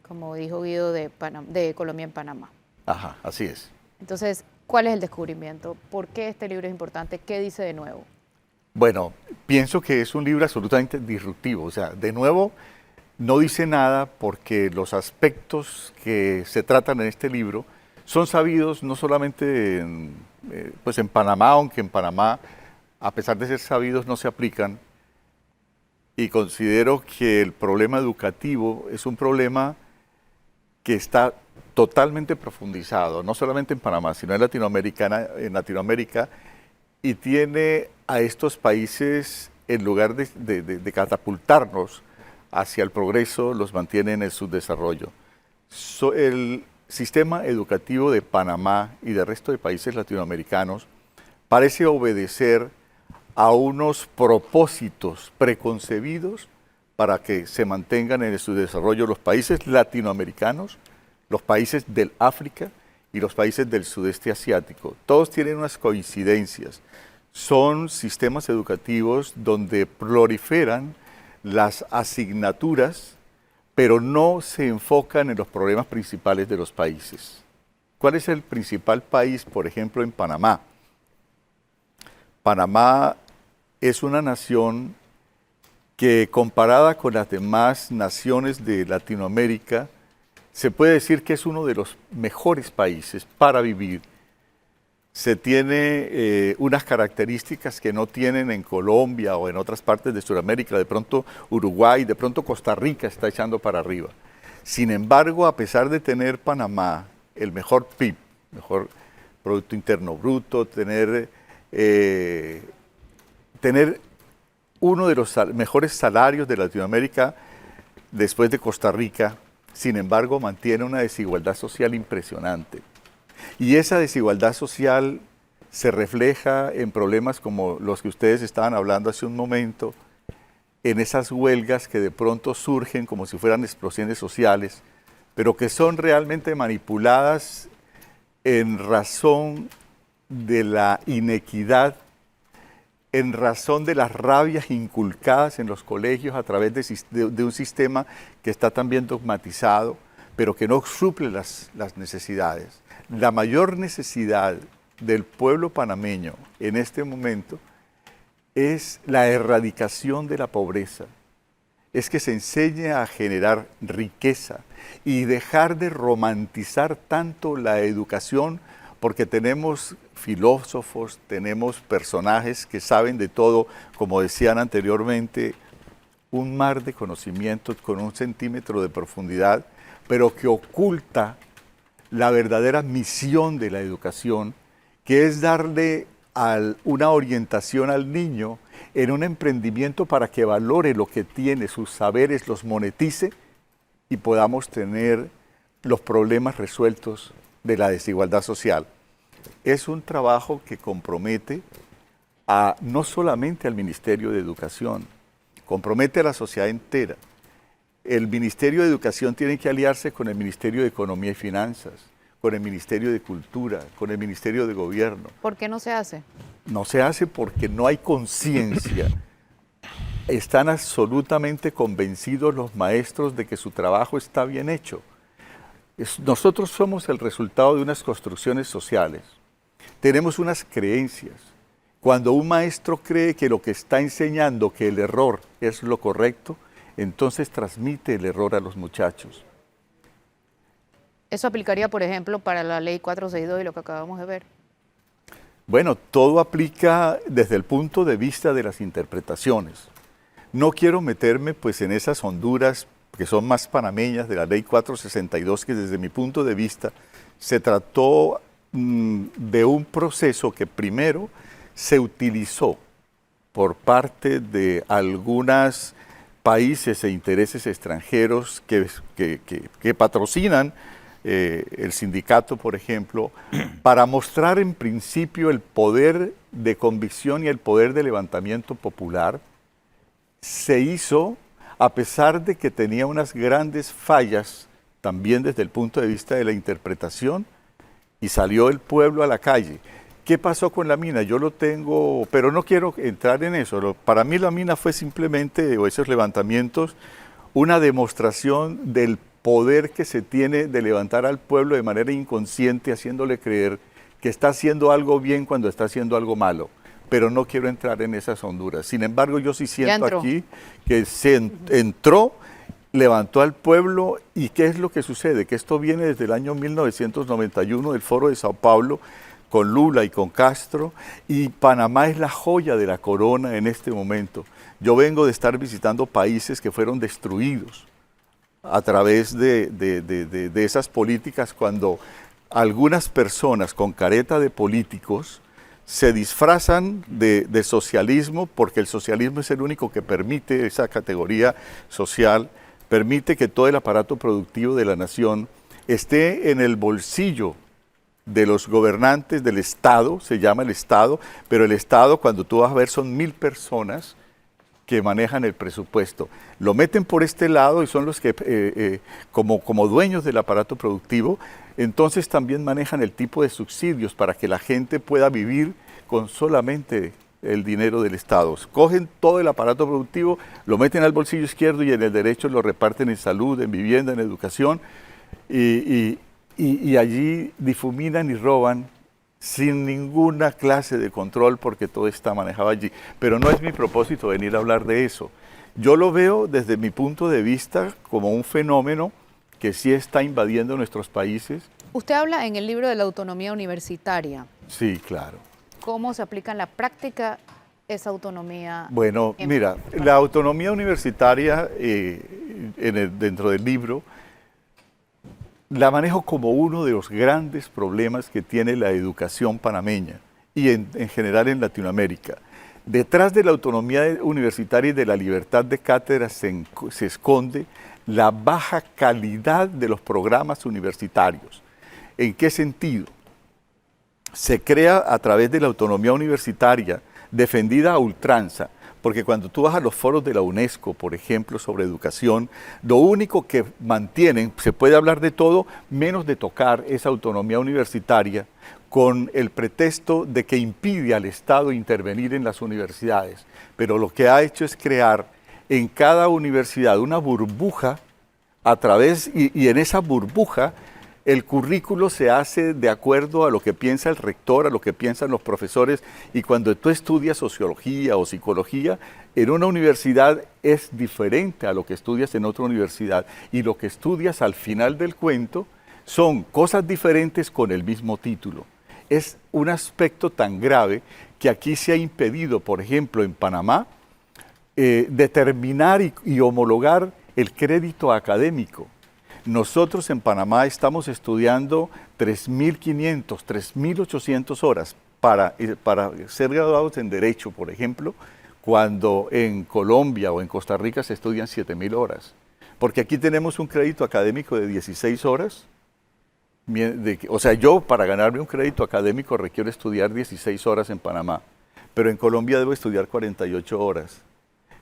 como dijo Guido, de Colombia en Panamá. Ajá, así es. Entonces, ¿cuál es el descubrimiento? ¿Por qué este libro es importante? ¿Qué dice de nuevo? Bueno, pienso que es un libro absolutamente disruptivo. O sea, de nuevo, no dice nada porque los aspectos que se tratan en este libro son sabidos no solamente pues en Panamá, aunque en Panamá, a pesar de ser sabidos, no se aplican. Y considero que el problema educativo es un problema que está totalmente profundizado, no solamente en Panamá, sino en Latinoamérica, y tiene a estos países, en lugar de catapultarnos hacia el progreso, los mantiene en el subdesarrollo. El sistema educativo de Panamá y del resto de países latinoamericanos parece obedecer a unos propósitos preconcebidos para que se mantengan en el subdesarrollo los países latinoamericanos, los países del África y los países del sudeste asiático. Todos tienen unas coincidencias. Son sistemas educativos donde proliferan las asignaturas, pero no se enfocan en los problemas principales de los países. ¿Cuál es el principal país, por ejemplo, en Panamá? Panamá es una nación que, comparada con las demás naciones de Latinoamérica, se puede decir que es uno de los mejores países para vivir. Se tiene unas características que no tienen en Colombia o en otras partes de Sudamérica, de pronto Uruguay, de pronto Costa Rica está echando para arriba. Sin embargo, a pesar de tener Panamá el mejor PIB, mejor Producto Interno Bruto, tener uno de los mejores salarios de Latinoamérica después de Costa Rica, sin embargo mantiene una desigualdad social impresionante. Y esa desigualdad social se refleja en problemas como los que ustedes estaban hablando hace un momento, en esas huelgas que de pronto surgen como si fueran explosiones sociales, pero que son realmente manipuladas en razón de la inequidad, en razón de las rabias inculcadas en los colegios a través de un sistema que está también dogmatizado, pero que no suple las necesidades. La mayor necesidad del pueblo panameño en este momento es la erradicación de la pobreza, es que se enseñe a generar riqueza y dejar de romantizar tanto la educación, porque tenemos filósofos, tenemos personajes que saben de todo, como decían anteriormente, un mar de conocimientos con 1 centímetro de profundidad, pero que oculta la verdadera misión de la educación, que es darle una orientación al niño en un emprendimiento para que valore lo que tiene, sus saberes, los monetice y podamos tener los problemas resueltos de la desigualdad social. Es un trabajo que compromete no solamente al Ministerio de Educación, compromete a la sociedad entera. El Ministerio de Educación tiene que aliarse con el Ministerio de Economía y Finanzas, con el Ministerio de Cultura, con el Ministerio de Gobierno. ¿Por qué no se hace? No se hace porque no hay conciencia. Están absolutamente convencidos los maestros de que su trabajo está bien hecho. Nosotros somos el resultado de unas construcciones sociales. Tenemos unas creencias. Cuando un maestro cree que lo que está enseñando, que el error es lo correcto, entonces transmite el error a los muchachos. Eso aplicaría, por ejemplo, para la ley 462 y lo que acabamos de ver. Bueno, todo aplica desde el punto de vista de las interpretaciones. No quiero meterme pues en esas honduras que son más panameñas de la ley 462, que desde mi punto de vista se trató de un proceso que primero se utilizó por parte de algunos países e intereses extranjeros que patrocinan el sindicato, por ejemplo, para mostrar en principio el poder de convicción y el poder de levantamiento popular. Se hizo a pesar de que tenía unas grandes fallas también desde el punto de vista de la interpretación, y salió el pueblo a la calle. ¿Qué pasó con la mina? Yo lo tengo, pero no quiero entrar en eso. Para mí la mina fue simplemente, o esos levantamientos, una demostración del poder que se tiene de levantar al pueblo de manera inconsciente, haciéndole creer que está haciendo algo bien cuando está haciendo algo malo. Pero no quiero entrar en esas honduras. Sin embargo, yo sí siento aquí que se entró, levantó al pueblo, y ¿qué es lo que sucede? Que esto viene desde el año 1991 del Foro de Sao Paulo, con Lula y con Castro, y Panamá es la joya de la corona en este momento. Yo vengo de estar visitando países que fueron destruidos a través de esas políticas, cuando algunas personas con careta de políticos se disfrazan de socialismo, porque el socialismo es el único que permite, esa categoría social, permite que todo el aparato productivo de la nación esté en el bolsillo de los gobernantes del Estado, se llama el Estado, pero el Estado, cuando tú vas a ver, son 1000 personas que manejan el presupuesto. Lo meten por este lado y son los que, como dueños del aparato productivo, entonces también manejan el tipo de subsidios para que la gente pueda vivir con solamente el dinero del Estado. Cogen todo el aparato productivo, lo meten al bolsillo izquierdo y en el derecho lo reparten en salud, en vivienda, en educación, y allí difuminan y roban sin ninguna clase de control, porque todo está manejado allí. Pero no es mi propósito venir a hablar de eso. Yo lo veo desde mi punto de vista como un fenómeno que sí está invadiendo nuestros países. Usted habla en el libro de la autonomía universitaria. Sí, claro. ¿Cómo se aplica en la práctica esa autonomía? Bueno, mira, la autonomía universitaria dentro del libro la manejo como uno de los grandes problemas que tiene la educación panameña y en general en Latinoamérica. Detrás de la autonomía universitaria y de la libertad de cátedra se esconde la baja calidad de los programas universitarios. ¿En qué sentido? Se crea a través de la autonomía universitaria defendida a ultranza, porque cuando tú vas a los foros de la UNESCO, por ejemplo, sobre educación, lo único que mantienen, se puede hablar de todo, menos de tocar esa autonomía universitaria, con el pretexto de que impide al Estado intervenir en las universidades. Pero lo que ha hecho es crear en cada universidad una burbuja a través, y en esa burbuja el currículo se hace de acuerdo a lo que piensa el rector, a lo que piensan los profesores, y cuando tú estudias sociología o psicología, en una universidad es diferente a lo que estudias en otra universidad, y lo que estudias al final del cuento son cosas diferentes con el mismo título. Es un aspecto tan grave que aquí se ha impedido, por ejemplo, en Panamá, determinar y homologar el crédito académico. Nosotros en Panamá estamos estudiando 3.500, 3.800 horas para ser graduados en Derecho, por ejemplo, cuando en Colombia o en Costa Rica se estudian 7.000 horas. Porque aquí tenemos un crédito académico de 16 horas. O sea, yo para ganarme un crédito académico requiero estudiar 16 horas en Panamá, pero en Colombia debo estudiar 48 horas.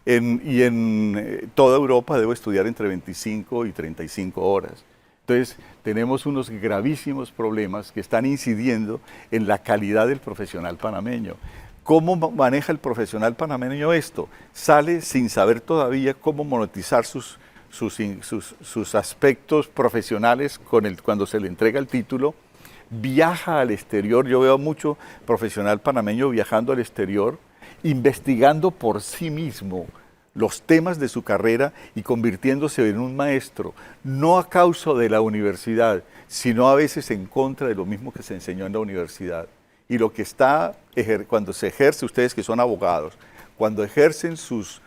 Y en toda Europa debo estudiar entre 25 y 35 horas. Entonces, tenemos unos gravísimos problemas que están incidiendo en la calidad del profesional panameño. ¿Cómo maneja el profesional panameño esto? Sale sin saber todavía cómo monetizar sus aspectos profesionales cuando se le entrega el título, viaja al exterior. Yo veo mucho profesional panameño viajando al exterior, investigando por sí mismo los temas de su carrera y convirtiéndose en un maestro, no a causa de la universidad, sino a veces en contra de lo mismo que se enseñó en la universidad. Y lo que cuando se ejerce, ustedes que son abogados, cuando ejercen sus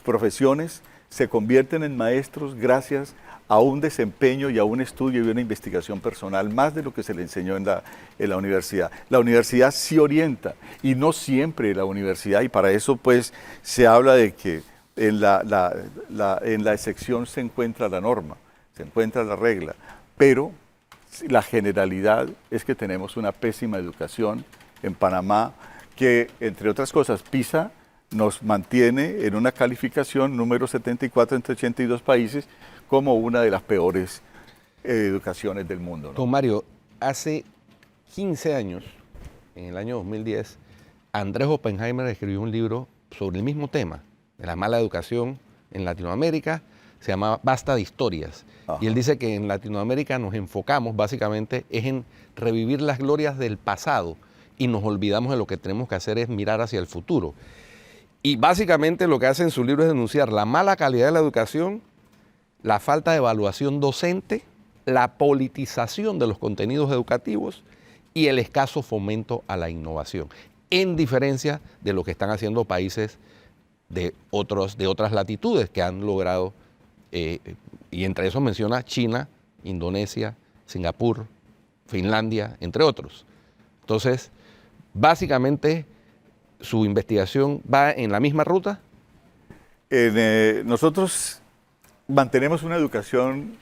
profesiones, se convierten en maestros gracias a un desempeño y a un estudio y una investigación personal, más de lo que se le enseñó en la universidad. La universidad sí orienta, y no siempre la universidad, y para eso pues se habla de que en la excepción se encuentra la norma, se encuentra la regla, pero la generalidad es que tenemos una pésima educación en Panamá, que entre otras cosas PISA nos mantiene en una calificación número 74 entre 82 países como una de las peores educaciones del mundo, ¿no? Don Mario, hace 15 años, en el año 2010, Andrés Oppenheimer escribió un libro sobre el mismo tema, de la mala educación en Latinoamérica, se llama Basta de Historias. Ajá. Y él dice que en Latinoamérica nos enfocamos básicamente es en revivir las glorias del pasado y nos olvidamos de lo que tenemos que hacer es mirar hacia el futuro. Y básicamente lo que hace en su libro es denunciar la mala calidad de la educación, la falta de evaluación docente, la politización de los contenidos educativos y el escaso fomento a la innovación, en diferencia de lo que están haciendo países de otras latitudes que han logrado, y entre esos menciona China, Indonesia, Singapur, Finlandia, entre otros. Entonces, básicamente, ¿su investigación va en la misma ruta? Nosotros mantenemos una educación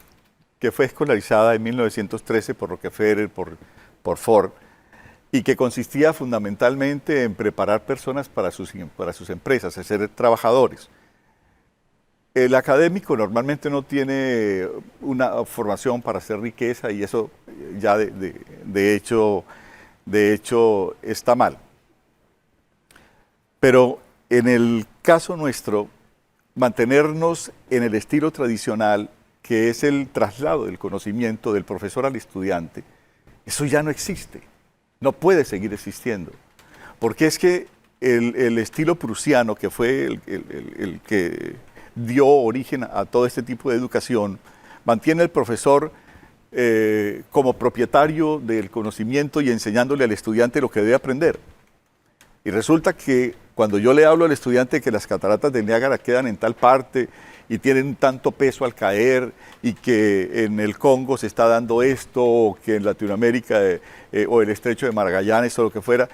que fue escolarizada en 1913 por Rockefeller, por Ford, y que consistía fundamentalmente en preparar personas para sus empresas, a ser trabajadores. El académico normalmente no tiene una formación para hacer riqueza, y eso ya de hecho está mal. Pero en el caso nuestro, mantenernos en el estilo tradicional, que es el traslado del conocimiento del profesor al estudiante, eso ya no existe, no puede seguir existiendo. Porque es que el estilo prusiano, que fue el que dio origen a todo este tipo de educación, mantiene al profesor como propietario del conocimiento y enseñándole al estudiante lo que debe aprender. Y resulta que cuando yo le hablo al estudiante que las cataratas del Niágara quedan en tal parte y tienen tanto peso al caer y que en el Congo se está dando esto, o que en Latinoamérica o el estrecho de Magallanes o lo que fuera,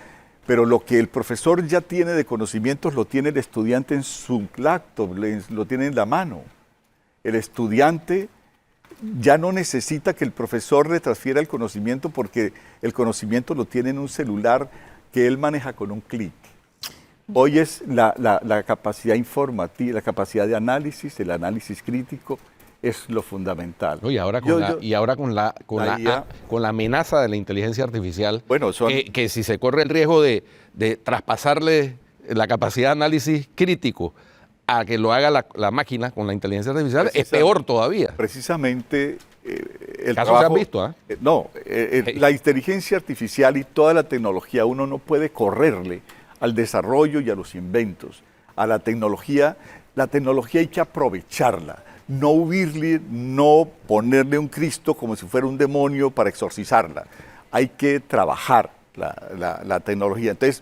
pero lo que el profesor ya tiene de conocimientos lo tiene el estudiante en su laptop, lo tiene en la mano. El estudiante ya no necesita que el profesor le transfiera el conocimiento porque el conocimiento lo tiene en un celular que él maneja con un clic. Hoy es la capacidad informativa, la capacidad de análisis, el análisis crítico, es lo fundamental. Y ahora con la amenaza de la inteligencia artificial, bueno, que si se corre el riesgo de traspasarle la capacidad de análisis crítico a que lo haga la máquina con la inteligencia artificial, es peor todavía. Precisamente el casos trabajo... se han visto, ¿eh? No, la inteligencia artificial y toda la tecnología, uno no puede correrle al desarrollo y a los inventos, a la tecnología hay que aprovecharla, no huirle, no ponerle un Cristo como si fuera un demonio para exorcizarla. Hay que trabajar la tecnología. Entonces,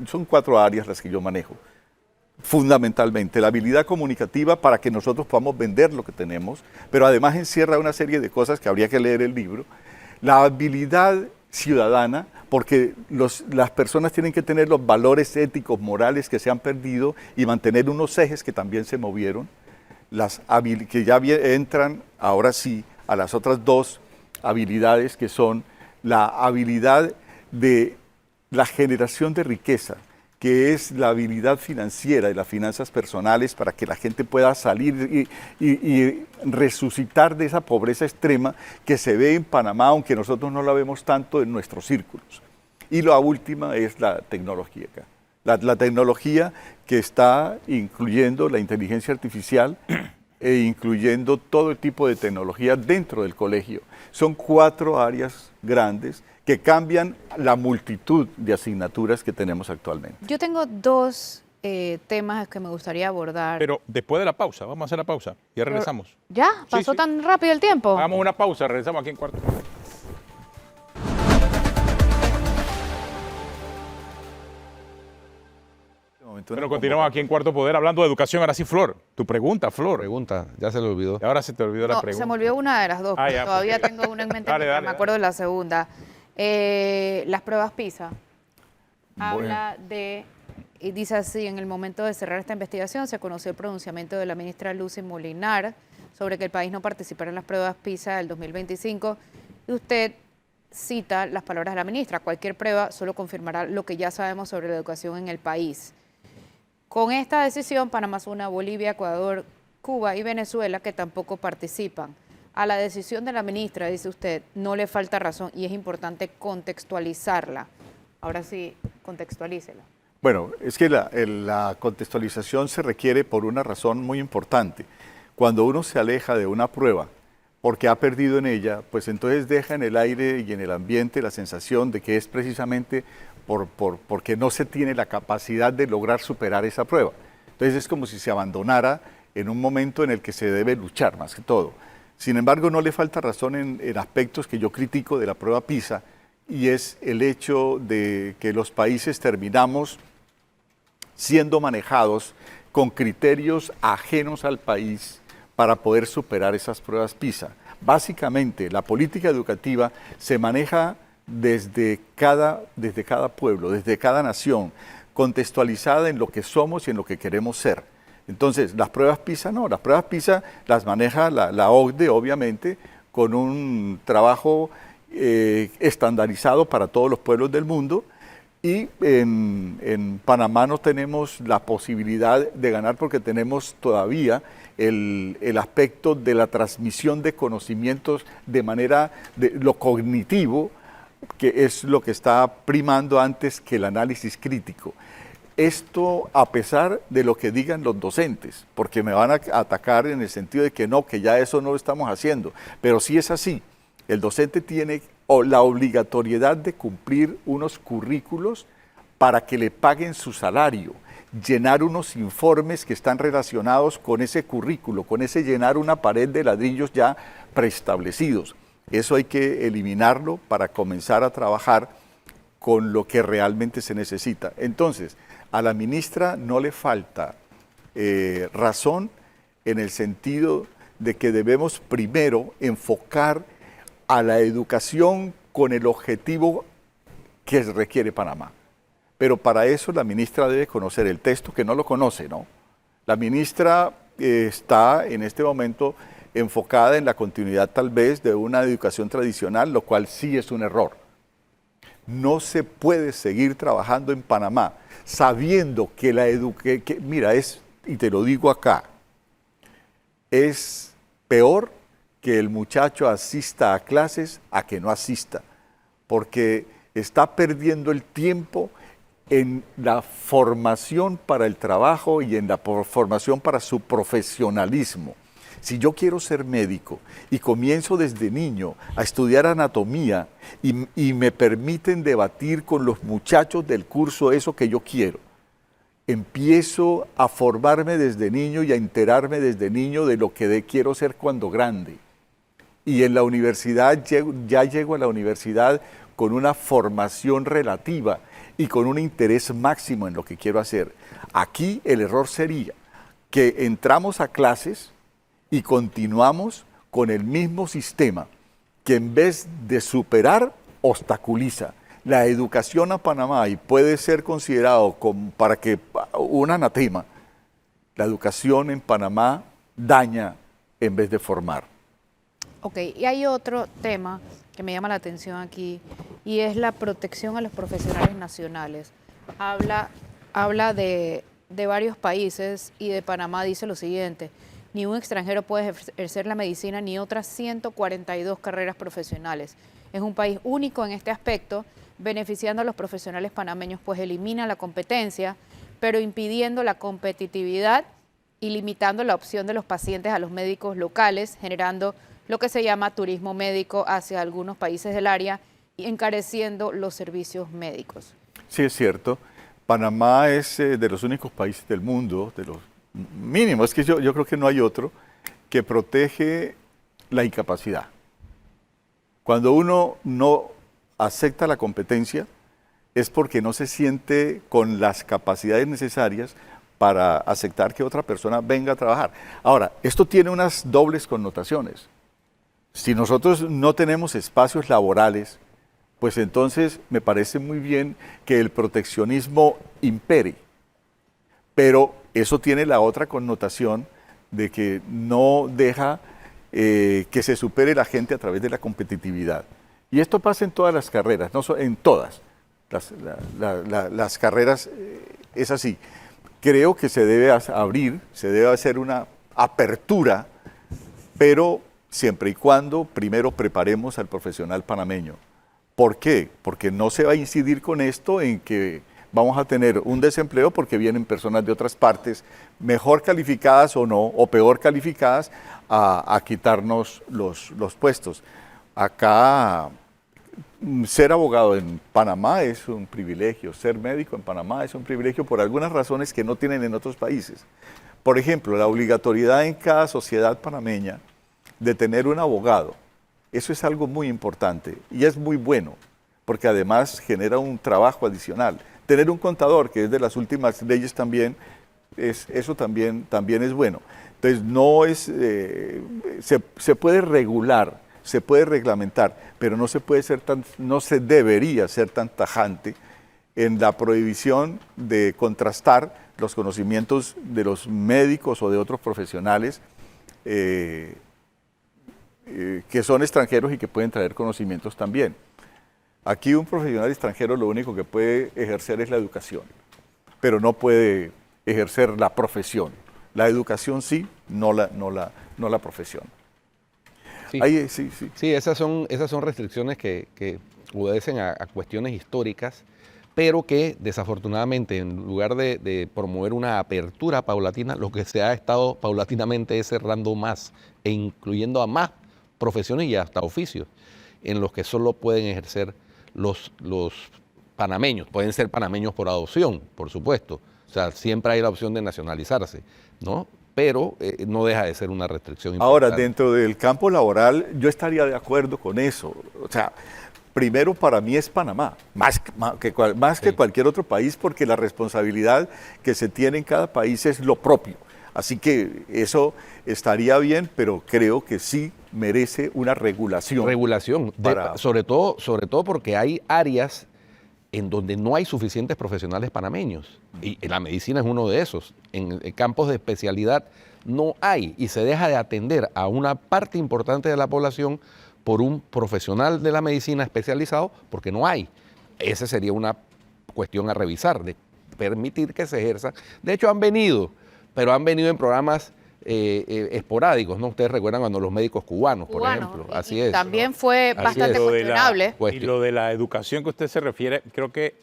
son 4 áreas las que yo manejo. Fundamentalmente, la habilidad comunicativa para que nosotros podamos vender lo que tenemos, pero además encierra una serie de cosas que habría que leer el libro. La habilidad ciudadana, porque las personas tienen que tener los valores éticos, morales que se han perdido y mantener unos ejes que también se movieron, que ya entran ahora sí a las otras 2 habilidades que son la habilidad de la generación de riqueza, que es la habilidad financiera y las finanzas personales para que la gente pueda salir y resucitar de esa pobreza extrema que se ve en Panamá, aunque nosotros no la vemos tanto en nuestros círculos. Y la última es la tecnología acá. La tecnología que está incluyendo la inteligencia artificial e incluyendo todo el tipo de tecnología dentro del colegio. Son 4 áreas grandes que cambian la multitud de asignaturas que tenemos actualmente. Yo tengo 2 temas que me gustaría abordar. Pero después de la pausa, vamos a hacer la pausa, ya regresamos. ¿Ya? ¿Pasó Sí. tan rápido el tiempo? Hagamos una pausa, regresamos aquí en Cuarto. Bueno, continuamos aquí en Cuarto Poder hablando de educación. Ahora sí, Flor, tu pregunta, Flor. Pregunta, ya se le olvidó. Y ahora se te olvidó la No, pregunta. se me olvidó una de las 2, Ya, todavía porque- tengo una en mente, Dale, pero dale, me acuerdo de la segunda. Las pruebas PISA. Habla de, y dice así: en el momento de cerrar esta investigación se conoció el pronunciamiento de la ministra Lucy Molinar sobre que el país no participará en las pruebas PISA del 2025, y usted cita las palabras de la ministra: cualquier prueba solo confirmará lo que ya sabemos sobre la educación en el país. Con esta decisión, Panamá se une a Bolivia, Ecuador, Cuba y Venezuela, que tampoco participan. A la decisión de la ministra, dice usted, no le falta razón y es importante contextualizarla. Ahora sí, contextualícela. Bueno, es que la contextualización se requiere por una razón muy importante. Cuando uno se aleja de una prueba porque ha perdido en ella, pues entonces deja en el aire y en el ambiente la sensación de que es precisamente porque no se tiene la capacidad de lograr superar esa prueba. Entonces es como si se abandonara en un momento en el que se debe luchar más que todo. Sin embargo, no le falta razón en aspectos que yo critico de la prueba PISA, y es el hecho de que los países terminamos siendo manejados con criterios ajenos al país para poder superar esas pruebas PISA. Básicamente, la política educativa se maneja desde cada pueblo, desde cada nación, contextualizada en lo que somos y en lo que queremos ser. Entonces, las pruebas PISA no, las pruebas PISA las maneja la OCDE, obviamente, con un trabajo estandarizado para todos los pueblos del mundo, y en Panamá no tenemos la posibilidad de ganar porque tenemos todavía el aspecto de la transmisión de conocimientos de manera de lo cognitivo, que es lo que está primando antes que el análisis crítico. Esto a pesar de lo que digan los docentes, porque me van a atacar en el sentido de que no, que ya eso no lo estamos haciendo, pero sí es así. El docente tiene la obligatoriedad de cumplir unos currículos para que le paguen su salario. llenar unos informes que están relacionados con ese currículo, con ese llenar una pared de ladrillos ya preestablecidos. Eso hay que eliminarlo para comenzar a trabajar con lo que realmente se necesita. Entonces, a la ministra no le falta razón en el sentido de que debemos primero enfocar a la educación con el objetivo que requiere Panamá. Pero para eso la ministra debe conocer el texto, que no lo conoce, ¿no? La ministra está en este momento enfocada en la continuidad tal vez de una educación tradicional, lo cual sí es un error. No se puede seguir trabajando en Panamá sabiendo que la educación, mira, y te lo digo acá, es peor que el muchacho asista a clases a que no asista, porque está perdiendo el tiempo en la formación para el trabajo y en la formación para su profesionalismo. Si yo quiero ser médico y comienzo desde niño a estudiar anatomía y me permiten debatir con los muchachos del curso eso que yo quiero, empiezo a formarme desde niño y a enterarme desde niño de lo que quiero ser cuando grande. Y en la universidad, ya llego a la universidad con una formación relativa y con un interés máximo en lo que quiero hacer. Aquí el error sería que entramos a clases y continuamos con el mismo sistema que en vez de superar, obstaculiza. La educación a Panamá, y puede ser considerado como para que un anatema, la educación en Panamá daña en vez de formar. Ok, y hay otro tema que me llama la atención aquí, y es la protección a los profesionales nacionales. Habla de varios países, y de Panamá dice lo siguiente: ni un extranjero puede ejercer la medicina ni otras 142 carreras profesionales. Es un país único en este aspecto, beneficiando a los profesionales panameños, pues elimina la competencia, pero impidiendo la competitividad y limitando la opción de los pacientes a los médicos locales, generando lo que se llama turismo médico hacia algunos países del área y encareciendo los servicios médicos. Sí, es cierto. Panamá es de los únicos países del mundo, de los mínimos, es que yo creo que no hay otro, que protege la incapacidad. Cuando uno no acepta la competencia es porque no se siente con las capacidades necesarias para aceptar que otra persona venga a trabajar. Ahora, esto tiene unas dobles connotaciones. Si nosotros no tenemos espacios laborales, pues entonces me parece muy bien que el proteccionismo impere. Pero eso tiene la otra connotación de que no deja que se supere la gente a través de la competitividad. Y esto pasa en todas las carreras, no en todas las carreras es así. Creo que se debe abrir, se debe hacer una apertura, pero siempre y cuando primero preparemos al profesional panameño. ¿Por qué? Porque no se va a incidir con esto en que vamos a tener un desempleo porque vienen personas de otras partes, mejor calificadas o no, o peor calificadas, a quitarnos los puestos. Acá, ser abogado en Panamá es un privilegio, ser médico en Panamá es un privilegio por algunas razones que no tienen en otros países. Por ejemplo, la obligatoriedad en cada sociedad panameña de tener un abogado, eso es algo muy importante y es muy bueno, porque además genera un trabajo adicional. Tener un contador, que es de las últimas leyes también, eso también es bueno. Entonces, no es, se puede regular, se puede reglamentar, pero no se debería ser tan tajante en la prohibición de contrastar los conocimientos de los médicos o de otros profesionales que son extranjeros y que pueden traer conocimientos también. Aquí un profesional extranjero lo único que puede ejercer es la educación, pero no puede ejercer la profesión. La educación sí, no la profesión. Sí, Ahí, sí, esas son restricciones que obedecen a cuestiones históricas, pero que desafortunadamente en lugar de promover una apertura paulatina, lo que se ha estado paulatinamente es cerrando más e incluyendo a más profesiones y hasta oficios en los que solo pueden ejercer los panameños. Pueden ser panameños por adopción, por supuesto, O sea, siempre hay la opción de nacionalizarse, ¿no? Pero no deja de ser una restricción Ahora, importante. dentro del campo laboral, yo estaría de acuerdo con eso. O sea, primero para mí es Panamá, más que cualquier otro país, porque la responsabilidad que se tiene en cada país es lo propio. Así que eso estaría bien, pero creo que sí merece una regulación. Regulación, sobre todo porque hay áreas en donde no hay suficientes profesionales panameños. Y la medicina es uno de esos. En campos de especialidad no hay y se deja de atender a una parte importante de la población por un profesional de la medicina especializado porque no hay. Esa sería una cuestión a revisar, de permitir que se ejerza. De hecho, pero han venido en programas esporádicos, ¿no? Ustedes recuerdan cuando los médicos cubanos, por ejemplo. Así es. También fue Así bastante es. cuestionable. Y lo de la educación que usted se refiere, creo que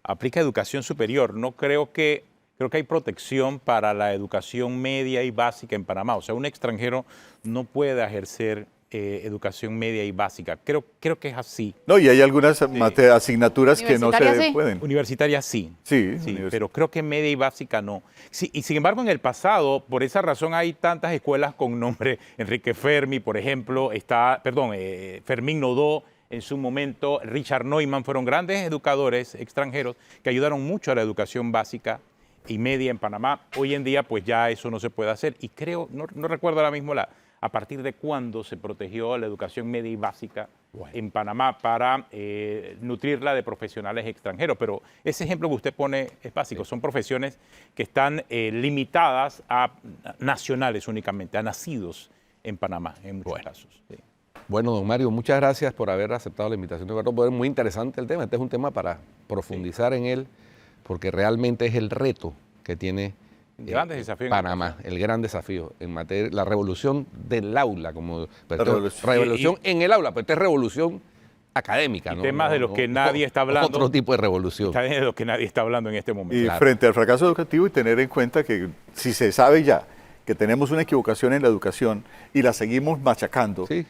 aplica a educación superior. No creo que hay protección para la educación media y básica en Panamá. O sea, un extranjero no puede ejercer educación media y básica. Creo que es así. No, y hay algunas asignaturas que no se Universitaria, sí. pueden. Universitaria sí. Sí, Pero creo que media y básica no. Sí, y sin embargo, en el pasado, por esa razón hay tantas escuelas con nombre Enrique Fermi, por ejemplo, Fermín Nodó en su momento, Richard Neumann, fueron grandes educadores extranjeros que ayudaron mucho a la educación básica y media en Panamá. Hoy en día, pues ya eso no se puede hacer. Y creo, no recuerdo ahora mismo a partir de cuándo se protegió la educación media y básica en Panamá para nutrirla de profesionales extranjeros. Pero ese ejemplo que usted pone es básico. Son profesiones que están limitadas a nacionales únicamente, a nacidos en Panamá, en muchos casos. Sí. Bueno, don Mario, muchas gracias por haber aceptado la invitación de Cuarto Poder. Muy interesante el tema. Este es un tema para profundizar en él, porque realmente es el reto que tiene Grandes desafíos Panamá, el gran desafío en materia, la revolución del aula, revolución en el aula, pero esta es revolución académica, ¿no? Temas de los que nadie está hablando. Otro tipo de revolución. De los que nadie está hablando en este momento. Y frente al fracaso educativo, y tener en cuenta que si se sabe ya que tenemos una equivocación en la educación y la seguimos machacando, Sí.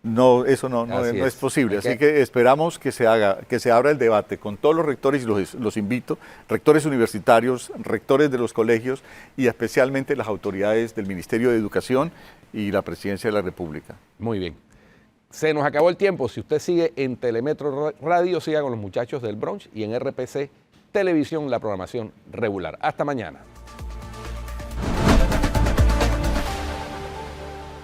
no, eso no es posible. Así que esperamos que se abra el debate con todos los rectores, y los invito, rectores universitarios, rectores de los colegios y especialmente las autoridades del Ministerio de Educación y la Presidencia de la República. Muy bien. Se nos acabó el tiempo. Si usted sigue en Telemetro Radio, siga con los muchachos del brunch y en RPC Televisión la programación regular. Hasta mañana.